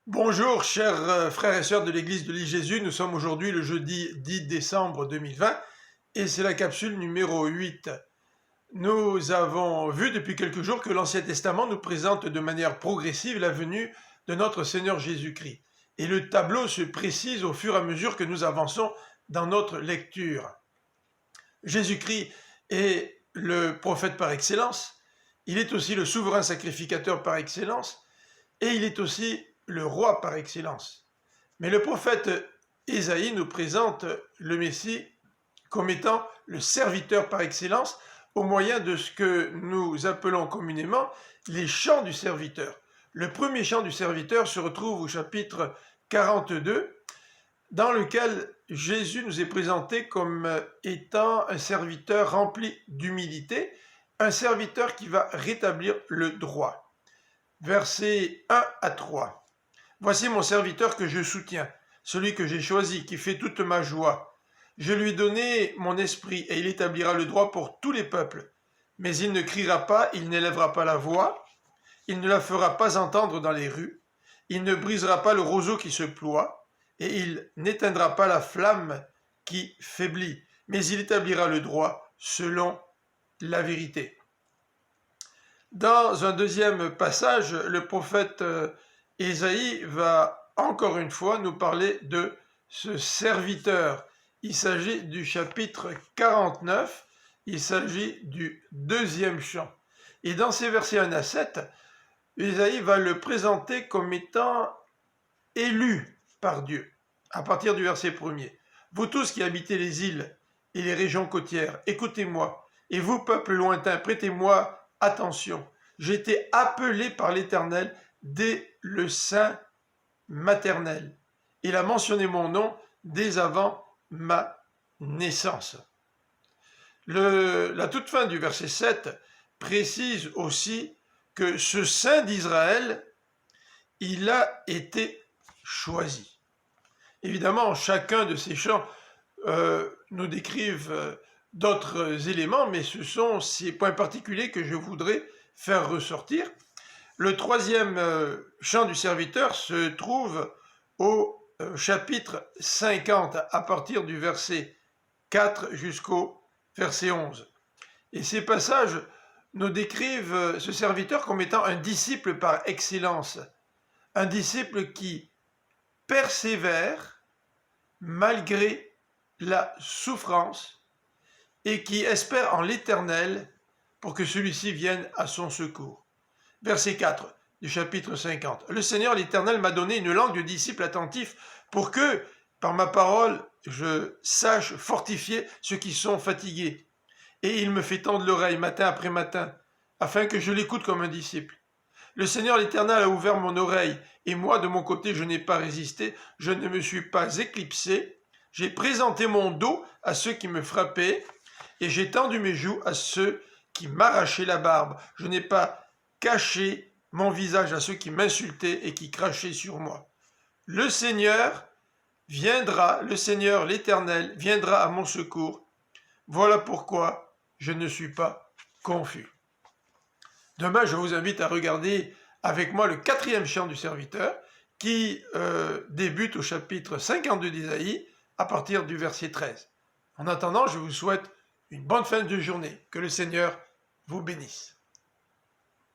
Bonjour chers frères et sœurs de l'église de l'île Jésus, nous sommes aujourd'hui le jeudi 10 décembre 2020 et c'est la capsule numéro 8. Nous avons vu depuis quelques jours que l'Ancien Testament nous présente de manière progressive la venue de notre Seigneur Jésus-Christ. Et le tableau se précise au fur et à mesure que nous avançons dans notre lecture. Jésus-Christ est le prophète par excellence, il est aussi le souverain sacrificateur par excellence et il est aussi le roi par excellence. Mais le prophète Ésaïe nous présente le Messie comme étant le serviteur par excellence au moyen de ce que nous appelons communément les chants du serviteur. Le premier chant du serviteur se retrouve au chapitre 42, dans lequel Jésus nous est présenté comme étant un serviteur rempli d'humilité, un serviteur qui va rétablir le droit. Versets 1 à 3. Voici mon serviteur que je soutiens, celui que j'ai choisi, qui fait toute ma joie. Je lui ai donné mon esprit et il établira le droit pour tous les peuples. Mais il ne criera pas, il n'élèvera pas la voix, il ne la fera pas entendre dans les rues, il ne brisera pas le roseau qui se ploie, et il n'éteindra pas la flamme qui faiblit, mais il établira le droit selon la vérité. Dans un deuxième passage, le prophète Ésaïe va encore une fois nous parler de ce serviteur. Il s'agit du chapitre 49, il s'agit du deuxième chant. Et dans ces versets 1 à 7, Ésaïe va le présenter comme étant élu par Dieu, à partir du verset 1er. Vous tous qui habitez les îles et les régions côtières, écoutez-moi, et vous, peuple lointain, prêtez-moi attention. J'ai été appelé par l'Éternel dès le sein maternel. Il a mentionné mon nom dès avant ma naissance. La toute fin du verset 7 précise aussi que ce saint d'Israël, il a été choisi. Évidemment, chacun de ces chants nous décrivent d'autres éléments, mais ce sont ces points particuliers que je voudrais faire ressortir. Le troisième chant du serviteur se trouve au chapitre 50, à partir du verset 4 jusqu'au verset 11. Et ces passages nous décrivent ce serviteur comme étant un disciple par excellence, un disciple qui persévère malgré la souffrance et qui espère en l'Éternel pour que celui-ci vienne à son secours. Verset 4 du chapitre 50. Le Seigneur l'Éternel m'a donné une langue de disciple attentif pour que, par ma parole, je sache fortifier ceux qui sont fatigués. Et il me fait tendre l'oreille matin après matin, afin que je l'écoute comme un disciple. Le Seigneur l'Éternel a ouvert mon oreille, et moi, de mon côté, je n'ai pas résisté, je ne me suis pas éclipsé. J'ai présenté mon dos à ceux qui me frappaient, et j'ai tendu mes joues à ceux qui m'arrachaient la barbe. Je n'ai pas caché mon visage à ceux qui m'insultaient et qui crachaient sur moi. Le Seigneur viendra, le Seigneur l'Éternel viendra à mon secours. Voilà pourquoi je ne suis pas confus. Demain, je vous invite à regarder avec moi le quatrième chant du serviteur qui débute au chapitre 52 d'Ésaïe à partir du verset 13. En attendant, je vous souhaite une bonne fin de journée. Que le Seigneur vous bénisse.